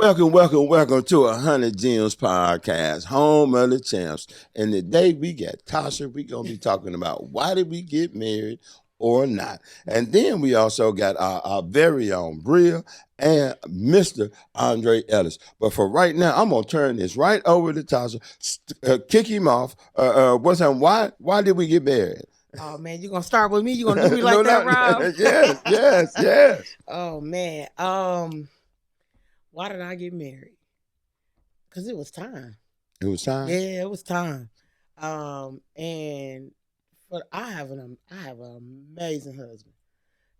Welcome to 100 Gems podcast, home of the champs. And today we got Tasha. We gonna be talking about why did we get married or not. And then we also got our very own Bria and Mr. Andre Ellis. But for right now, I'm gonna turn this right over to Tasha. Kick him off. Why did we get married? Oh man, you gonna start with me? You gonna do me like No, that, not- Rob? yes. Oh man. Why did I get married? Cause it was time. It was time. Yeah, it was time. And but I have an amazing husband.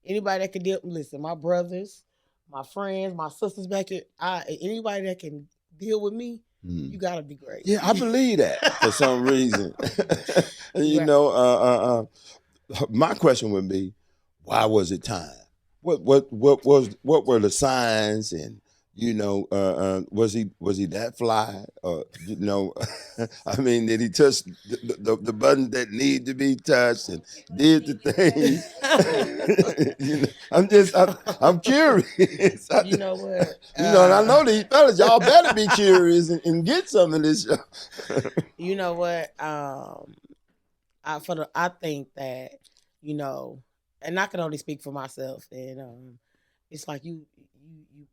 Anybody that can listen, my brothers, my friends, my sisters back here, anybody that can deal with me, you gotta be great. Yeah, I believe that for some reason. My question would be, why was it time? What were the signs, and was he that fly? I mean, did he touch the button that need to be touched and did the things? I'm curious. You know what? And I know these fellas, y'all better be curious and get some of this show. You know what? I think that, and I can only speak for myself. And it's like you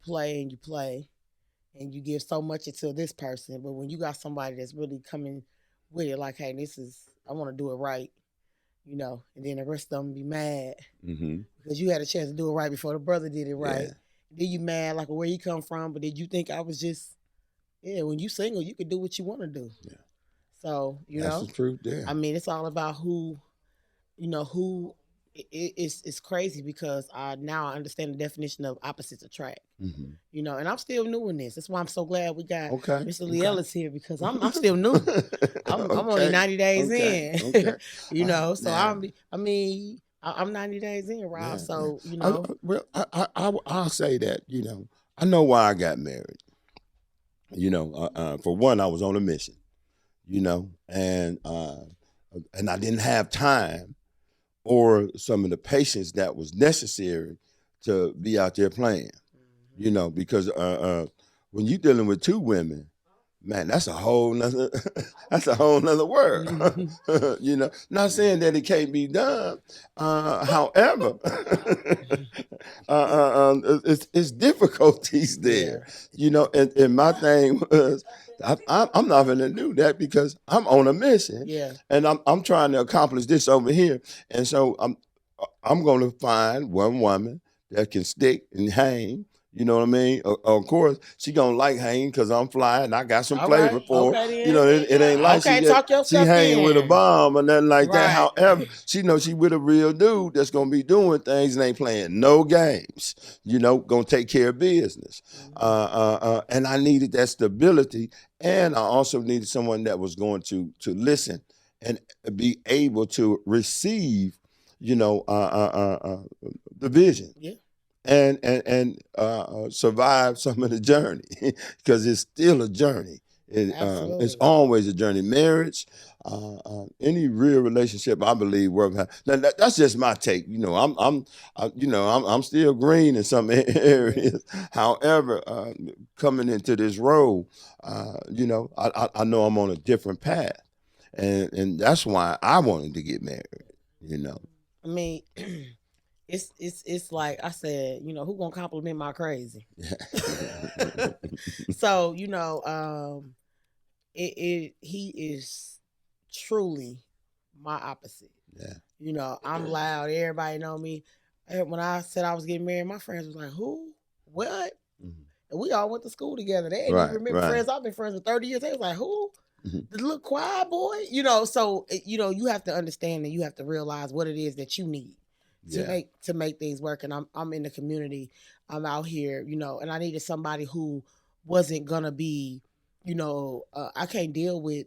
play and you give so much into this person, but when you got somebody that's really coming with it, like, hey, I want to do it right, and then the rest of them be mad because you had a chance to do it right before the brother did it right. Yeah. Then you mad like where you come from, but did you think I was just, when you single, you can do what you want to do. Yeah. So, that's the truth there. I mean, it's all about who it's crazy because I understand the definition of opposites attract. And I'm still new in this. That's why I'm so glad we got Mr. Ellis here because I'm still new. I'm only 90 days in. So I'm 90 days in, Rob. So I'll say that I know why I got married. For one, I was on a mission. And I didn't have time or some of the patience that was necessary to be out there playing, because when you're dealing with two women, man, that's a whole nother world. Not saying that it can't be done. However, it's difficulties there, and my thing was, I'm not going to do that because I'm on a mission, and I'm trying to accomplish this over here, and so I'm going to find one woman that can stick and hang. You know what I mean? Of course, she gonna like hanging because I'm fly and I got some flavor for her. It ain't like she hanging with a bomb or nothing like that. However, she knows she with a real dude that's gonna be doing things and ain't playing no games. Gonna take care of business. And I needed that stability, and I also needed someone that was going to listen and be able to receive, the vision. Yeah. And survive some of the journey because it's still a journey. It's always a journey. Marriage, any real relationship, I believe, worth having. Now, that's just my take. I'm still green in some areas. However, coming into this role, I know I'm on a different path, and that's why I wanted to get married. I mean. It's like I said, who gonna compliment my crazy? So, he is truly my opposite. Yeah. I'm loud. Everybody know me. When I said I was getting married, my friends was like, "Who? What?" Mm-hmm. And we all went to school together. They didn't even remember friends. I've been friends for 30 years. They was like, "Who? The little quiet boy?" So you have to understand and you have to realize what it is that you need. To make things work, and I'm in the community. I'm out here, and I needed somebody who wasn't gonna be, I can't deal with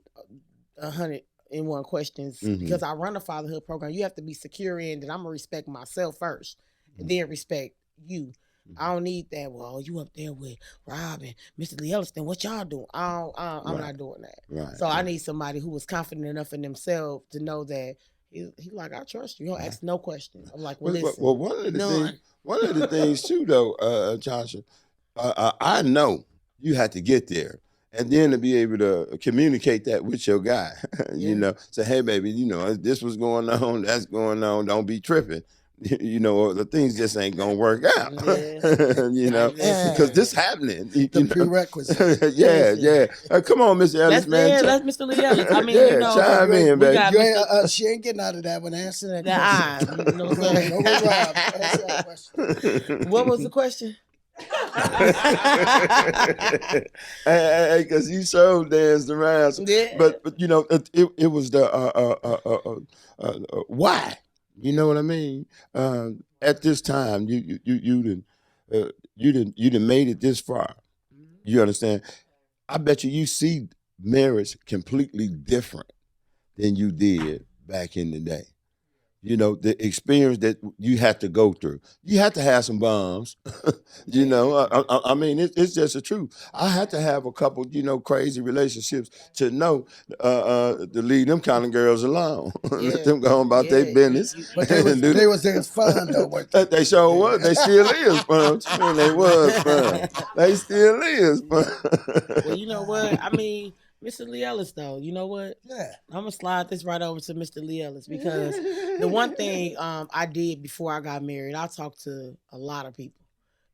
101 questions because I run a fatherhood program. You have to be secure in that I'm gonna respect myself first, and then respect you. I don't need that. Well, you up there with Rob and Mr. Ellis, then what y'all doing? I'm not doing that. Right. So I need somebody who was confident enough in themselves to know that. He like, I trust you. He don't ask no questions. I'm like, well, listen. Well, one of the things too, though, Tasha, I know, you had to get there. And then to be able to communicate that with your guy, you know, say, hey, baby, you know, this was going on, that's going on, don't be tripping. You know, the things just ain't gonna work out. You know, because this happening. The prerequisite. Yeah. Come on, Mr. Ellis, man. That's Mr. Lee Ellis. I mean, you know, chime in, baby. She ain't getting out of that one. Answer that question. You know what I'm saying? Answer that question. What was the question? Hey, because you so danced around. Yeah. But you know, it was the why. You know what I mean? At this time, you didn't made it this far. You understand? I bet you see marriage completely different than you did back in the day. You know, the experience that you had to go through. You had to have some bombs. You know, I mean, it's just the truth. I had to have a couple, you know, crazy relationships to know to leave them kind of girls alone. Let them go on about their business. But they was fun, though. They sure was. They still is fun. I mean, they was fun. They still is fun. Well, you know what? I mean, Mr. Lee Ellis, though, you know what? Yeah. I'm going to slide this right over to Mr. Lee Ellis because the one thing I did before I got married, I talked to a lot of people.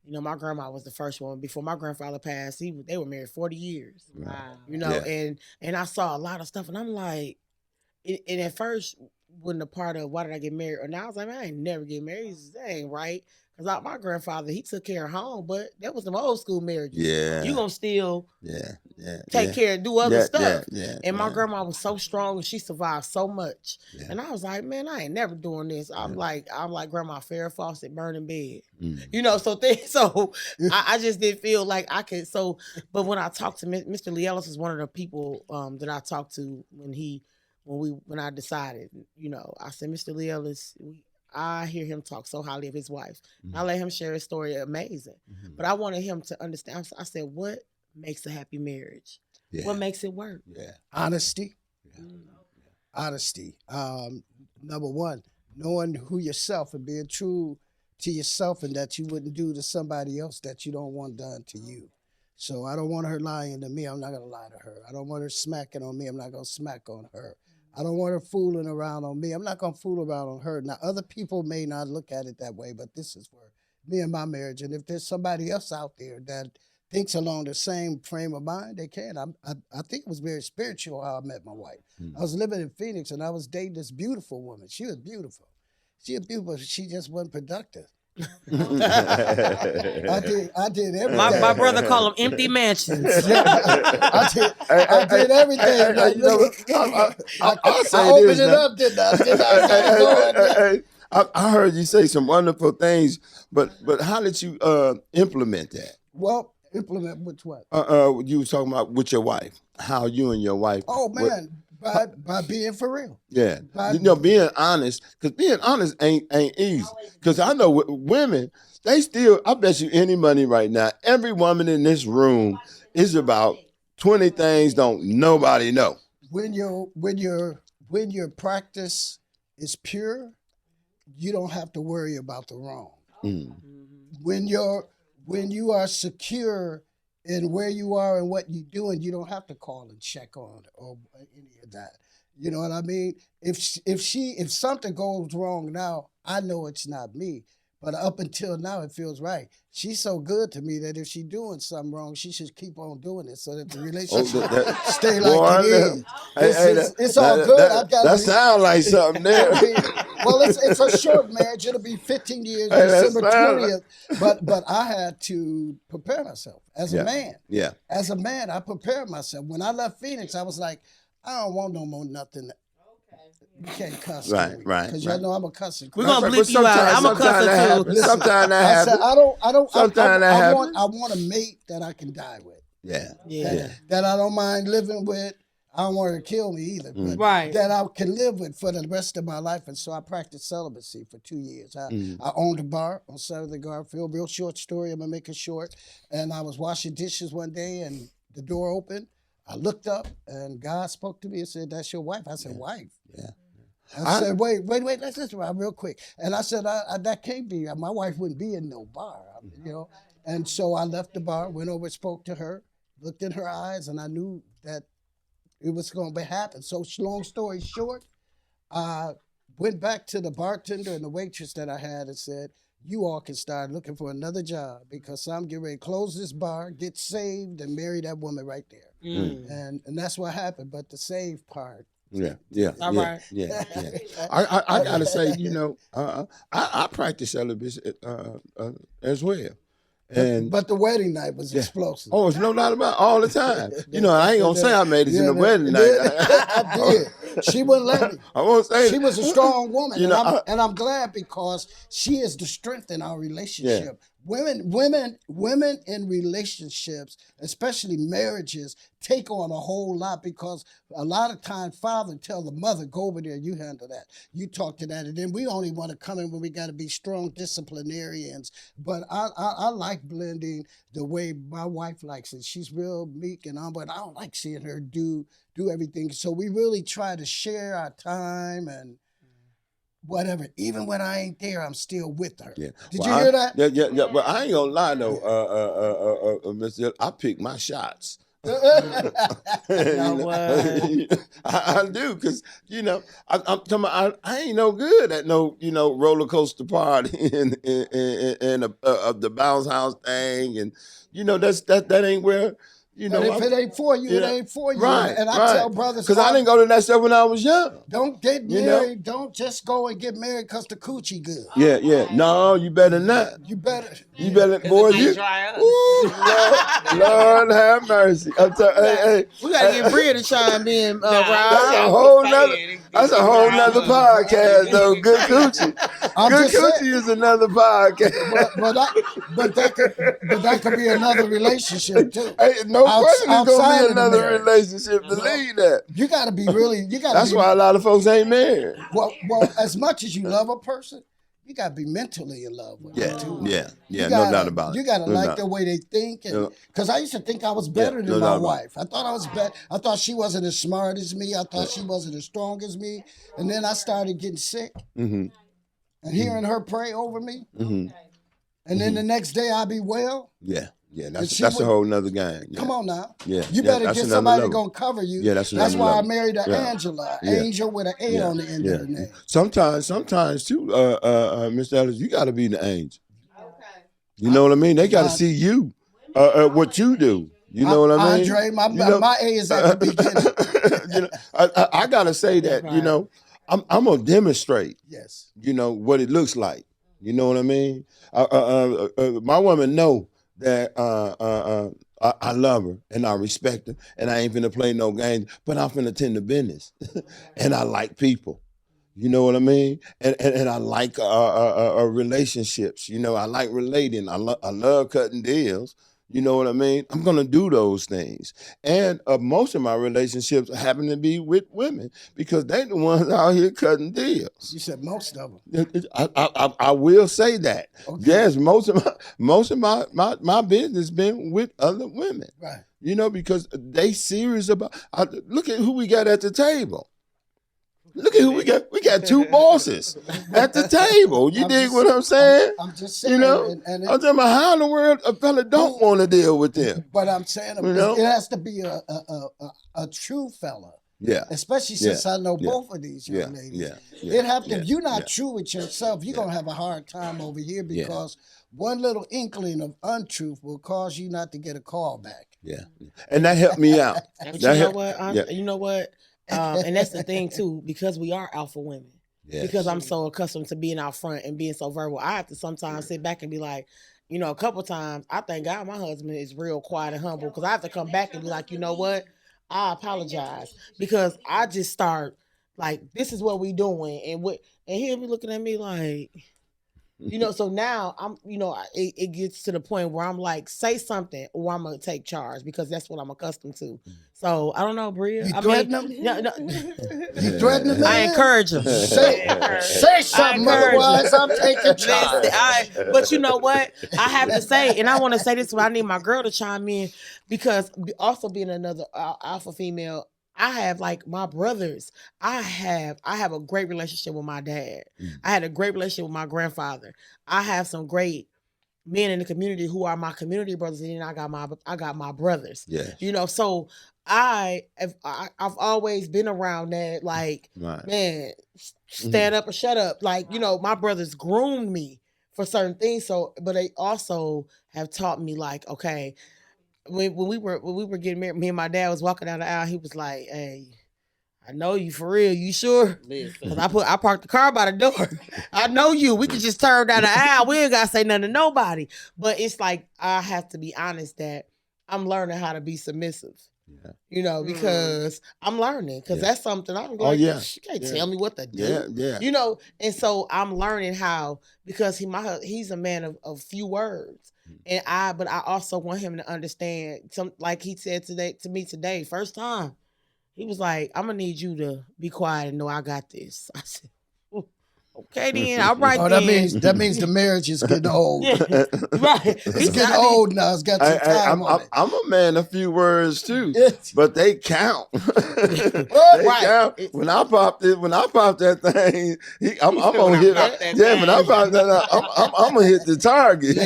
You know, my grandma was the first one. Before my grandfather passed, they were married 40 years. Wow. You know, and I saw a lot of stuff, and I'm like, and at first, wasn't a part of why did I get married? Or now I was like, man, I ain't never get married. That ain't right. Because my grandfather, he took care of home, but that was some old school marriages. Yeah. You gonna still take care and do other stuff. And my grandma was so strong and she survived so much. Yeah. And I was like, man, I ain't never doing this. I'm like Grandma Farrah Fawcett burning bed. You know, so I just didn't feel like I could. So, but when I talked to Mr. Lee Ellis, is one of the people that I talked to when I decided, you know, I said, Mr. Lee Ellis, I hear him talk so highly of his wife. I let him share his story, amazing. But I wanted him to understand. I said, what makes a happy marriage? Yeah. What makes it work? Yeah. Honesty. Yeah. Honesty. Number one, knowing who yourself and being true to yourself and that you wouldn't do to somebody else that you don't want done to you. So I don't want her lying to me. I'm not going to lie to her. I don't want her smacking on me. I'm not going to smack on her. I don't want her fooling around on me. I'm not going to fool around on her. Now, other people may not look at it that way, but this is for me and my marriage. And if there's somebody else out there that thinks along the same frame of mind, they can. I think it was very spiritual how I met my wife. I was living in Phoenix, and I was dating this beautiful woman. She was beautiful. She just wasn't productive. I did everything. My brother called them empty mansions. I did everything. I opened it up, didn't I? I heard you say some wonderful things, but how did you implement that? Well, implement which what? You was talking about with your wife. How you and your wife? Oh man. By being for real. Yeah. Being honest. Because being honest ain't easy. Because I know women, they still, I bet you any money right now, every woman in this room is about 20 things don't nobody know. When your practice is pure, you don't have to worry about the wrong. When you are secure in where you are and what you're doing, you don't have to call and check on or any of that. You know what I mean? If something goes wrong now, I know it's not me. But up until now, it feels right. She's so good to me that if she's doing something wrong, she should keep on doing it so that the relationship stay like it is. It's all good. That sounds like something there. Well, it's a short marriage. It'll be 15 years, December 20th. But I had to prepare myself as a man. Yeah. As a man, I prepared myself. When I left Phoenix, I was like, I don't want no more nothing. You can't cuss. Right. Because y'all know I'm a cusser. We're going to bleep you out. I'm a cusser too. Sometimes that happens. I want a mate that I can die with. Yeah. That I don't mind living with. I don't want her to kill me either. But that I can live with for the rest of my life. And so I practiced celibacy for 2 years. I owned a bar on Southern Garfield. Real short story. I'm going to make it short. And I was washing dishes one day and the door opened. I looked up and God spoke to me and said, that's your wife. I said, wife? Yeah. I said, wait, let's listen real quick. And I said, that can't be. My wife wouldn't be in no bar, you know. And so I left the bar, went over and spoke to her. looked in her eyes, and I knew that it was going to happen. So long story short, I went back to the bartender and the waitress that I had and said, you all can start looking for another job because I'm getting ready to close this bar, get saved, and marry that woman right there. And that's what happened. But the save part. All right. I gotta say, I practice celibacy as well. But the wedding night was explosive. Oh, it's no doubt about it, all the time. I ain't gonna say I made it in the wedding night. I did. She wouldn't let me. I won't say she was a strong woman, and I'm glad because she is the strength in our relationship. Yeah. Women in relationships, especially marriages, take on a whole lot because a lot of times father tell the mother, go over there, you handle that. You talk to that. And then we only want to come in when we got to be strong disciplinarians. But I like blending the way my wife likes it. She's real meek and but I don't like seeing her do everything. So we really try to share our time and whatever. Even when I ain't there, I'm still with her. Yeah. Did you hear that? Yeah. But I ain't gonna lie though, Mr. I pick my shots. I do, because I'm talking about, I ain't no good at no roller coaster party and the bounce house thing, and that ain't where. But if it ain't for you, it ain't for you. Right, and I tell brothers, because I didn't go to that stuff when I was young. Don't get married. Don't just go and get married because the coochie good. Yeah. No, you better not. You better, boy. You, Lord have mercy. Hey, we gotta get Bria to chime in, Rob. That's a whole nother podcast, though. Good coochie. Good coochie is another podcast. But that could be another relationship too. Hey, no question, it's gonna be another relationship to lead that. You gotta be really. That's why a lot of folks ain't married. Well, as much as you love a person, you gotta be mentally in love with them too. Yeah, no doubt about it. You gotta like the way they think, because I used to think I was better than my wife. I thought I was better. I thought she wasn't as smart as me. I thought she wasn't as strong as me. And then I started getting sick, and hearing her pray over me, and then the next day I'll be well. Yeah, that's a whole nother game. Yeah. Come on now. Yeah, you better get somebody gonna cover you. Yeah, that's why I married Angela. Angel with an A on the end of her name. Sometimes too, Mr. Ellis, you got to be the angel. Okay. You know what I mean? They got to see you, what you do. You know what I mean? Andre, my A is at the beginning. I gotta say that. Right. I'm gonna demonstrate. Yes. What it looks like. You know what I mean? My woman know that I love her and I respect her and I ain't finna play no games, but I'm finna tend to business. And I like people. You know what I mean? And I like relationships. I like relating. I love cutting deals. You know what I mean? I'm going to do those things. And most of my relationships happen to be with women because they the ones out here cutting deals. You said most of them. I will say that. Okay. Yes, most of my business been with other women. Right. Because they serious about, look at who we got at the table. Look at who we got. We got two bosses at the table. You dig what I'm saying? I'm just saying. I'm talking about how in the world a fella don't want to deal with them. But I'm saying it has to be a true fella. Yeah. Especially since I know both of these young ladies. Yeah. It have to. If you're not true with yourself, you're gonna have a hard time over here because one little inkling of untruth will cause you not to get a call back. Yeah. And that helped me out. But you know what? And that's the thing too, because we are alpha women. Yes. Because I'm so accustomed to being out front and being so verbal, I have to sometimes sit back and be like, a couple times, I thank God my husband is real quiet and humble because I have to come back and be like, you know what? I apologize because I just start like, this is what we doing, and he'll be looking at me like, so now I'm, it gets to the point where I'm like, say something or I'm going to take charge because that's what I'm accustomed to. So I don't know, Bria. You threaten him? No. You threaten him? I encourage him. Say something, otherwise I'm taking charge. But you know what? I have to say, and I want to say this, but I need my girl to chime in because also being another alpha female, I have like my brothers. I have a great relationship with my dad. I had a great relationship with my grandfather. I have some great men in the community who are my community brothers, and then I got my brothers. Yes. You know, so I've always been around that, like, man, stand up or shut up. Like, you know, my brothers groomed me for certain things. So, but they also have taught me, like, okay, when we were getting married, me and my dad was walking down the aisle. He was like, "Hey, I know you for real. You sure?" Because I parked the car by the door. I know you. We could just turn down the aisle. We ain't got to say nothing to nobody. But it's like, I have to be honest that I'm learning how to be submissive. Yeah. You know, because I'm learning. Because that's something I'm like, you can't tell me what to do. Yeah. You know, and so I'm learning how, because he's a man of few words. But I also want him to understand, like he said to me today, first time. He was like, "I'm gonna need you to be quiet and know I got this." I said, "Okay, then, all right." That means the marriage is getting old. Yeah, right, it's getting old now. It's got some time on it. I'm a man of few words too, but they count. They count. When I pop that thing, I'm gonna hit. When I pop that, I'm gonna hit the target.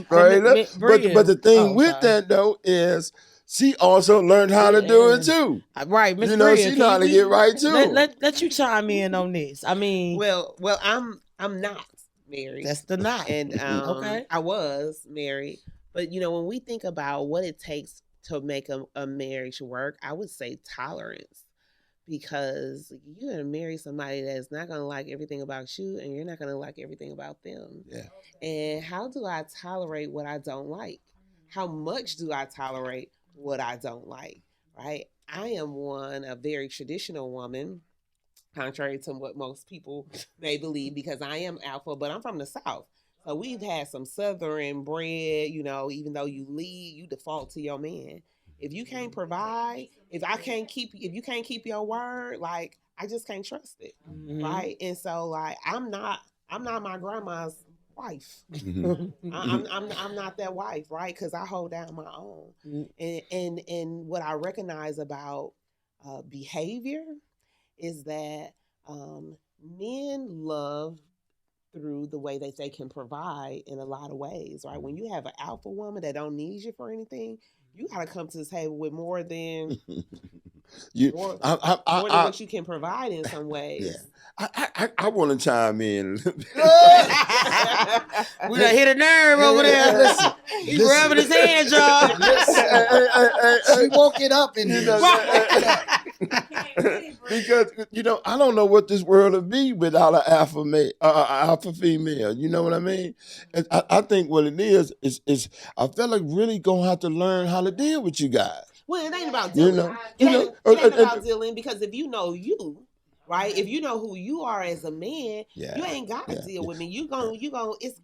Straight up. But the thing with that though is, she also learned how to do it too. Right, Miss You know, Bria, she know how to get right too. Let you chime in on this. I mean, well, I'm not married. That's the not. And okay, I was married, but you know, when we think about what it takes to make a marriage work, I would say tolerance. Because you're gonna marry somebody that's not gonna like everything about you, and you're not gonna like everything about them. Yeah. And how do I tolerate what I don't like? How much do I tolerate what I don't like, right? I am a very traditional woman, contrary to what most people may believe, because I am alpha, but I'm from the South. So we've had some Southern bred, you know, even though you lead, you default to your man. If you can't provide, if you can't keep your word, like, I just can't trust it, right? And so, like, I'm not my grandma's wife. I'm not that wife, right? Because I hold down my own. And what I recognize about behavior is that men love through the way that they can provide in a lot of ways, right? When you have an alpha woman that don't need you for anything, you gotta come to the table with more than more than what you can provide in some ways. Yeah. I want to chime in. We done hit a nerve over there. Listen, he's rubbing his hands, y'all. She woke it up in here. Because, you know, I don't know what this world would be without an alpha female. You know what I mean? And I think what it is I feel like really gonna have to learn how to deal with you guys. Well, it ain't about dealing. It ain't about dealing, because if you know you, right? If you know who you are as a man, you ain't gotta deal with me.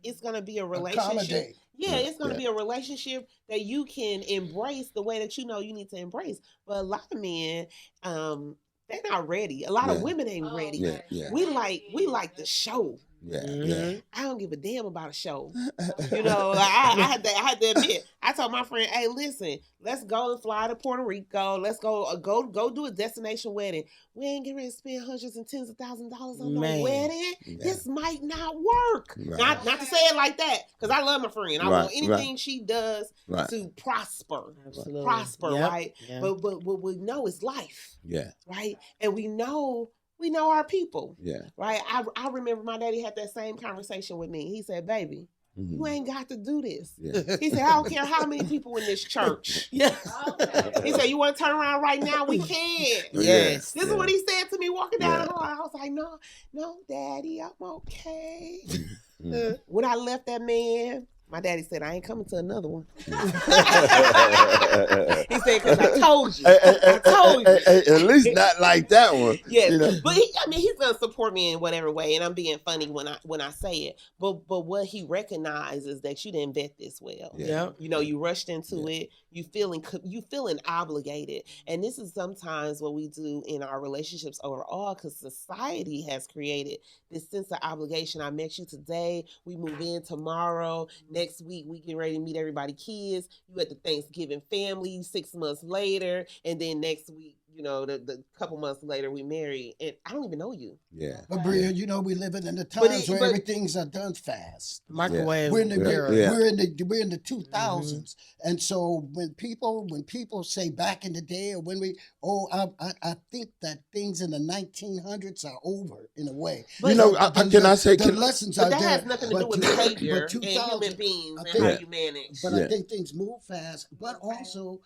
It's gonna be a relationship. It's gonna be a relationship that you can embrace the way that you know you need to embrace. But a lot of men, they're not ready. A lot of women ain't ready. We like the show. I don't give a damn about a show. You know, I had to admit. I told my friend, "Hey, listen, let's go and fly to Puerto Rico. Let's go do a destination wedding. We ain't getting ready to spend hundreds and tens of thousands of dollars on no wedding. This might not work. Not to say it like that, because I love my friend. I want anything she does to prosper. Absolutely. Prosper, right? Yeah. But what we know is life. Yeah. Right? And we know our people. Yeah. Right? I remember my daddy had that same conversation with me. He said, "Baby, you ain't got to do this." Yeah. He said, "I don't care how many people in this church." Yeah. He said, "You want to turn around right now? We can." Yes. This is what he said to me walking down the hall. I was like, no, Daddy, I'm okay. When I left that man, my daddy said, "I ain't coming to another one." He said, "Because I told you. I told you." At least not like that one. Yes, you know? But he's gonna support me in whatever way, and I'm being funny when I say it. But what he recognizes that you didn't vet this well. Yeah, you know, you rushed into it. You feeling obligated, and this is sometimes what we do in our relationships overall, because society has created this sense of obligation. I met you today. We move in tomorrow. Next week, we get ready to meet everybody's kids. You at the Thanksgiving family 6 months later. And then next week, the couple months later we married, and I don't even know you. Yeah. But Bria, we living in the times where everything's done fast. Microwave. We're in the era. we're in the 2000s, and so when people say back in the day, or when I think that things in the 1900s are over in a way. But the lessons but are that there. has nothing to do with behavior and human beings and how you manage. But I think things move fast. But also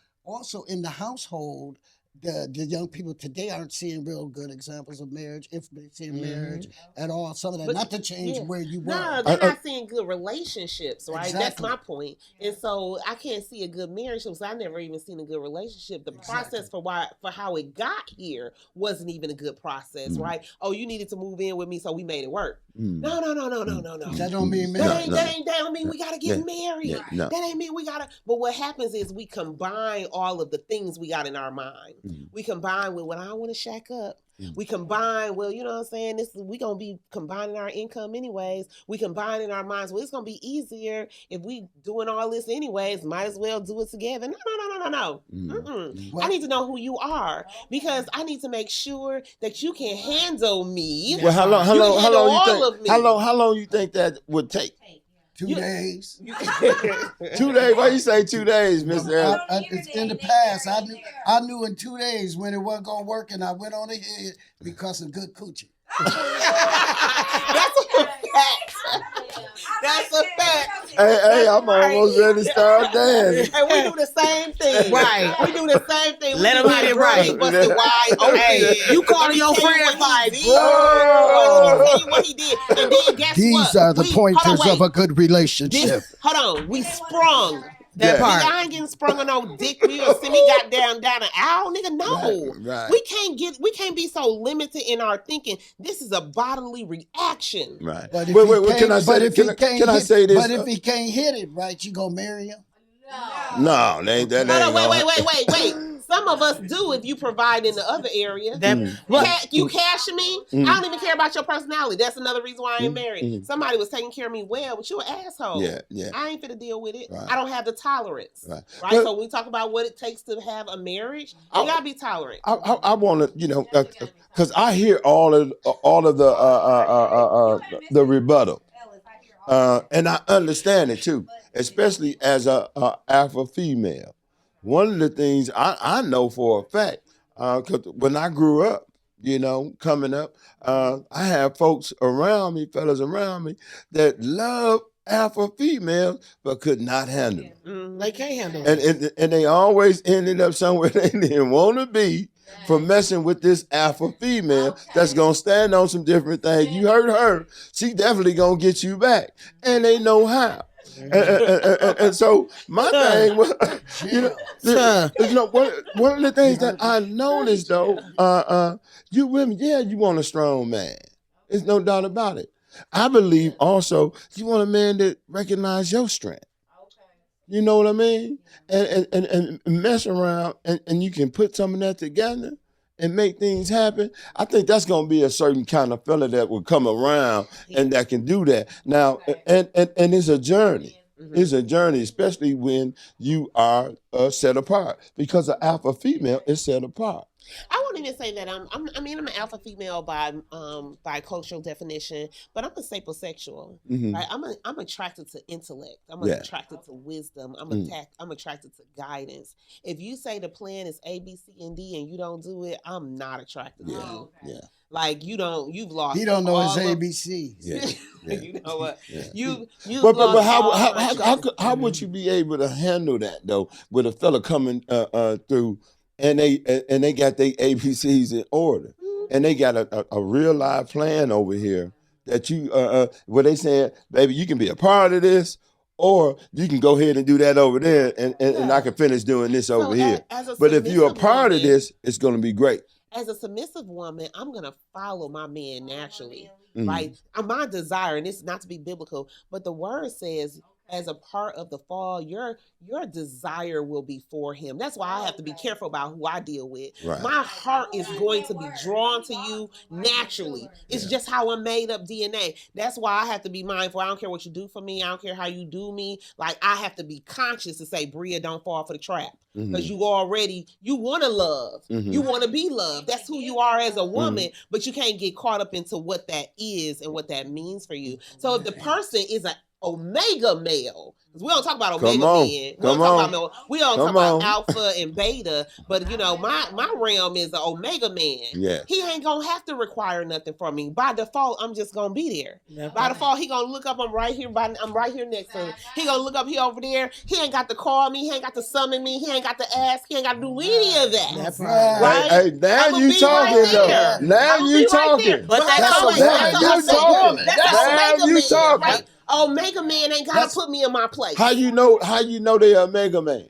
in the household, the young people today aren't seeing real good examples of marriage, if they're seeing marriage at all. Some of that, not to change where you were. No, they're not seeing good relationships, right? Exactly. That's my point. And so I can't see a good marriage because I never even seen a good relationship. The process for how it got here wasn't even a good process, right? Oh, you needed to move in with me, so we made it work. No. That don't mean marriage. That don't mean we gotta get married. That ain't mean we gotta. But what happens is we combine all of the things we got in our mind. We combine with, I want to shack up. We combine, you know what I'm saying? We gonna be combining our income anyways. We combine in our minds. Well, it's gonna be easier if we doing all this anyways. Might as well do it together. No. I need to know who you are, because I need to make sure that you can handle me. Well, how long you think that would take? 2 days. 2 days? Why you say 2 days, Mr. It's in the past. I knew in 2 days when it wasn't gonna work, and I went on ahead because of good coochie. That's a fact. That's a fact. Hey, I'm almost ready to start dancing. And we do the same thing. Right. We do the same thing. Let him hit it right. Busted wide open. Hey, you calling your friend like, Let me tell you what he did. And then guess These what? are the pointers of a good relationship. Hold on. We sprung. That part. Nigga, I ain't getting sprung on no dick. You see me got down an owl, nigga. No, right. We can't be so limited in our thinking. This is a bodily reaction. Right. But if can I say this? But if he can't hit it right, you gonna marry him? No, that ain't. Wait. Some of us do if you provide in the other area. You cashing me? I don't even care about your personality. That's another reason why I ain't married. Somebody was taking care of me well, but you an asshole. Yeah. I ain't finna deal with it. Right. I don't have the tolerance. Right. But, so when we talk about what it takes to have a marriage, you gotta be tolerant. I want to, because I hear all of the rebuttal, and I understand it too, especially as a alpha female. One of the things I know for a fact, because when I grew up, coming up, I had fellas around me that love alpha females, but could not handle it. They can't handle it. And they always ended up somewhere they didn't want to be for messing with this alpha female that's going to stand on some different things. You heard her. She definitely going to get you back. And they know how. And so my thing was, one of the things that I noticed though, you women, you want a strong man. There's no doubt about it. I believe also you want a man that recognize your strength. You know what I mean? And mess around and you can put some of that together and make things happen. I think that's going to be a certain kind of fella that will come around and that can do that. Now, and it's a journey. It's a journey, especially when you are set apart, because an alpha female is set apart. I won't even say that I'm an alpha female by cultural definition, but I'm a sapiosexual. Right? I'm attracted to intellect. I'm attracted to wisdom. I'm attracted to guidance. If you say the plan is A, B, C, and D, and you don't do it, I'm not attracted to you. Yeah. Like you've lost. He don't know his ABCs. Yeah. You know what? You. But how would you be able to handle that though with a fella coming through? And they got their ABCs in order, and they got a real live plan over here that you where they saying, baby, you can be a part of this, or you can go ahead and do that over there, and I can finish doing this over here. But if you're a part of this, it's going to be great. As a submissive woman, I'm going to follow my man naturally, right? My desire, and this is not to be biblical, but the word says, as a part of the fall, your desire will be for him. That's why I have to be careful about who I deal with. Right. My heart is going to be drawn to you naturally. It's just how I'm made up DNA. That's why I have to be mindful. I don't care what you do for me. I don't care how you do me. Like, I have to be conscious to say, Bria, don't fall for the trap. Because you want to love. You want to be loved. That's who you are as a woman, but you can't get caught up into what that is and what that means for you. So if the person is an omega male, because we don't talk about omega men. We don't talk about alpha and beta, but my realm is an omega man. Yeah. He ain't gonna have to require nothing from me. By default, I'm just gonna be there. By default, he gonna look up, I'm right here next to him. He gonna look up, he over there. He ain't got to call me, he ain't got to summon me, he ain't got to ask, he ain't got to do any of that. That's right. Hey, now you talking though. Now you talking. But Now you talking. Right? Omega man ain't gotta put me in my place. How you know they Omega man?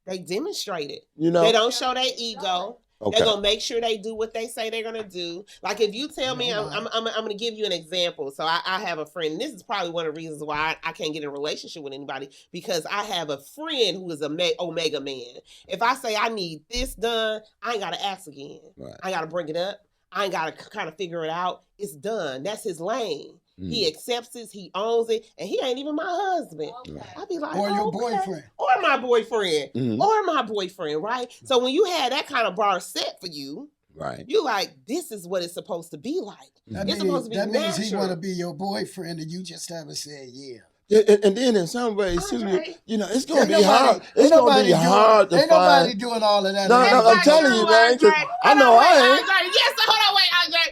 They demonstrate it. You know, they don't show their ego. Okay. They're gonna make sure they do what they say they're gonna do. Like if you tell me, I'm gonna give you an example. So I have a friend. And this is probably one of the reasons why I can't get in a relationship with anybody, because I have a friend who is a Omega man. If I say I need this done, I ain't gotta ask again. Right. I ain't gotta bring it up. I ain't gotta kind of figure it out. It's done. That's his lane. He accepts it, he owns it, and he ain't even my husband. Okay. I'd be like, or your boyfriend. Or my boyfriend. Or my boyfriend, right? So when you had that kind of bar set for you, right, you like, this is what it's supposed to be like. Supposed to be that natural. means he want to be your boyfriend and you just haven't said yeah. And then in some ways, too, it's going to be hard. It's going to be hard to find. Ain't nobody doing all of that. No, I'm telling you, man. I know I ain't. Yes, hold on, wait, Andre.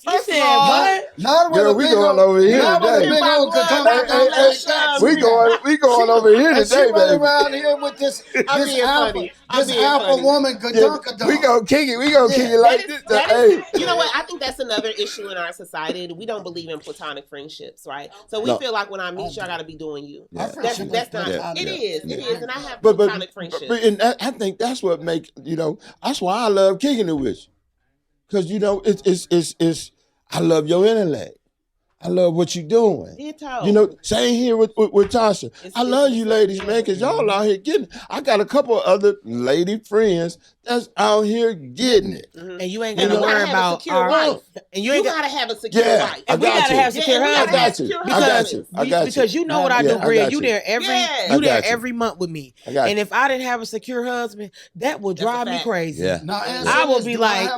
First of all, girl, we going over here today. We going over here today, baby. Around here with this alpha woman. We gonna kick it. We gonna kick it like this. Hey, you know what? I think that's another issue in our society. We don't believe in platonic friendships, right? So we feel like when I meet you, I got to be doing you. Yeah. That's not. It is, and I have platonic friendships. And I think that's what make That's why I love kicking it with you, because it's. I love your intellect. I love what you're doing. Same here with Tasha. I love you ladies, man, because y'all out here getting it. I got a couple of other lady friends that's out here getting it. And you ain't got to worry about our life. And you got to have a secure life. And we got to have secure husbands. I got you. Because you know what I do, Bria. You there every month with me. And if I didn't have a secure husband, that would drive me crazy. Yeah. I would be like,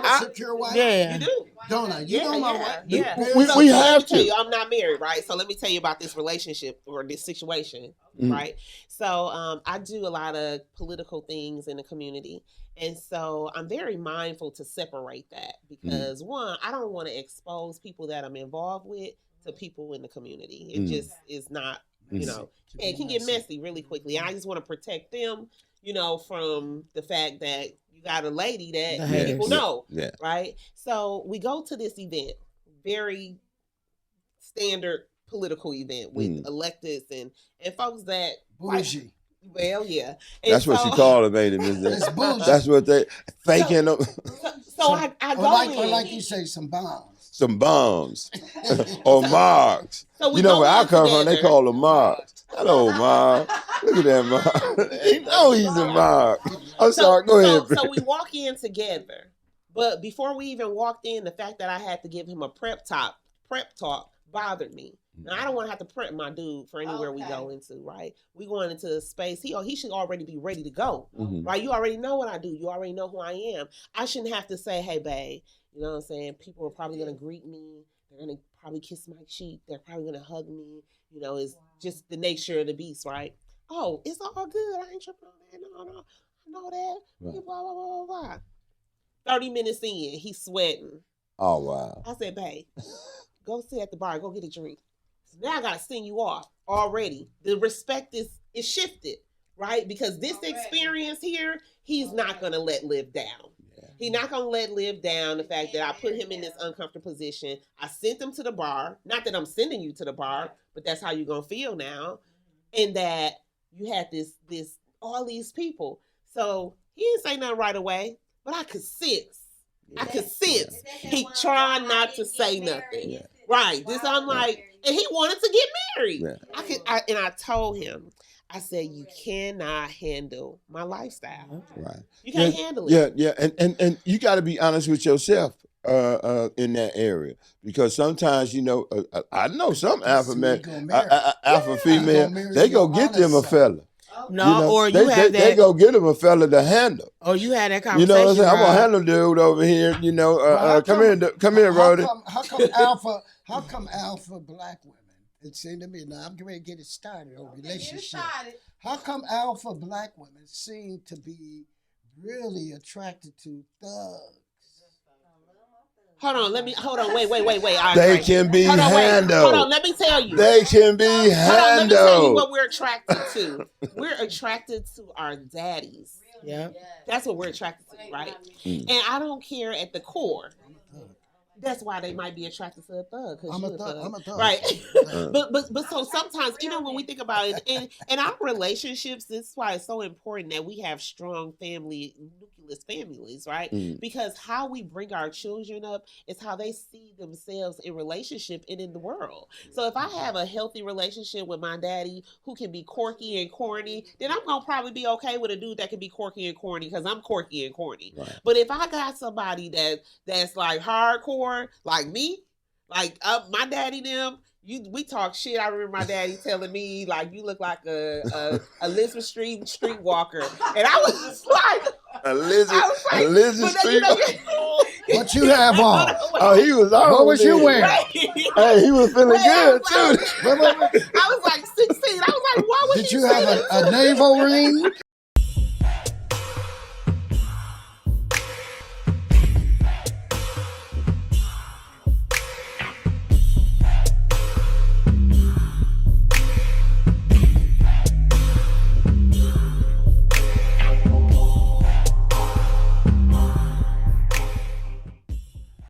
yeah. You do. Don't I? You know my wife. Yeah. We have to. Tell you, I'm not married, right? So let me tell you about this relationship or this situation, right? So I do a lot of political things in the community. And so I'm very mindful to separate that because one, I don't want to expose people that I'm involved with to people in the community. It just is not, it can get messy really quickly. And I just want to protect them, from the fact that you got a lady that people know, right? So we go to this event, very standard political event with electeds and folks that bougie. Well, yeah. And that's what you call them, ain't it? It's bullshit. That's what they faking them. So I go in. Or like you say, some bombs. Some bombs. Or marks. So where I come from, they call them marks. Hello, Mark. Look at that, Mark. He's a Mark. I'm sorry, go ahead. So we walk in together. But before we even walked in, the fact that I had to give him a prep talk bothered me. Now, I don't want to have to prep my dude for anywhere we go into, right? We going into a space, he should already be ready to go, right? You already know what I do. You already know who I am. I shouldn't have to say, hey, babe, you know what I'm saying? People are probably going to greet me. They're going to probably kiss my cheek. They're probably going to hug me. It's just the nature of the beast, right? Oh, it's all good. I ain't tripping on that. No. I know that. Right. Blah, blah, blah, blah, blah. 30 minutes in, he's sweating. Oh, wow. I said, babe, go sit at the bar. Go get a drink. Now I gotta send you off already. The respect is shifted, right? Because this experience here, he's not gonna let live down. Yeah. He's not gonna let live down the fact that I put him in this uncomfortable position. I sent him to the bar. Not that I'm sending you to the bar, but that's how you're gonna feel now. And that you had all these people. So he didn't say nothing right away, but I could sense. Yeah. I could sense. He tried not to say nothing. Yeah. Right. This I'm like, and he wanted to get married. Yeah. I told him, I said, you cannot handle my lifestyle. Right. You can't handle it. Yeah. And you got to be honest with yourself in that area, because sometimes, you know, I know some alpha man, alpha female, they go get them a fella. No, you know, or they go get them a fella to handle. Or you had that conversation. You know what I'm saying? I'm gonna handle dude over here. You know, come here, Rody. How come alpha black women? It seemed to me, now I'm going to get it started on relationship. How come alpha black women seem to be really attracted to thugs? Hold on, wait. They can be handled. Hold on, let me tell you. They can be handled. Let me tell you what we're attracted to. We're attracted to our daddies. Yeah. That's what we're attracted to, right? And I don't care at the core. That's why they might be attracted to a thug. I'm a thug. Right. but so sometimes, you know, when we think about it, in our relationships, this is why it's so important that we have strong nucleus families, right? Because how we bring our children up is how they see themselves in relationship and in the world. So if I have a healthy relationship with my daddy who can be quirky and corny, then I'm going to probably be okay with a dude that can be quirky and corny because I'm quirky and corny. Right. But if I got somebody that's like hardcore, like me, like my daddy them, we talk shit. I remember my daddy telling me, like, you look like a Elizabeth streetwalker, and I was just like, Elizabeth streetwalker. What you have on? Oh, he was on. What was you wearing? Hey, he was feeling good too. I was like 16. I was like, why was Did you have a navel ring?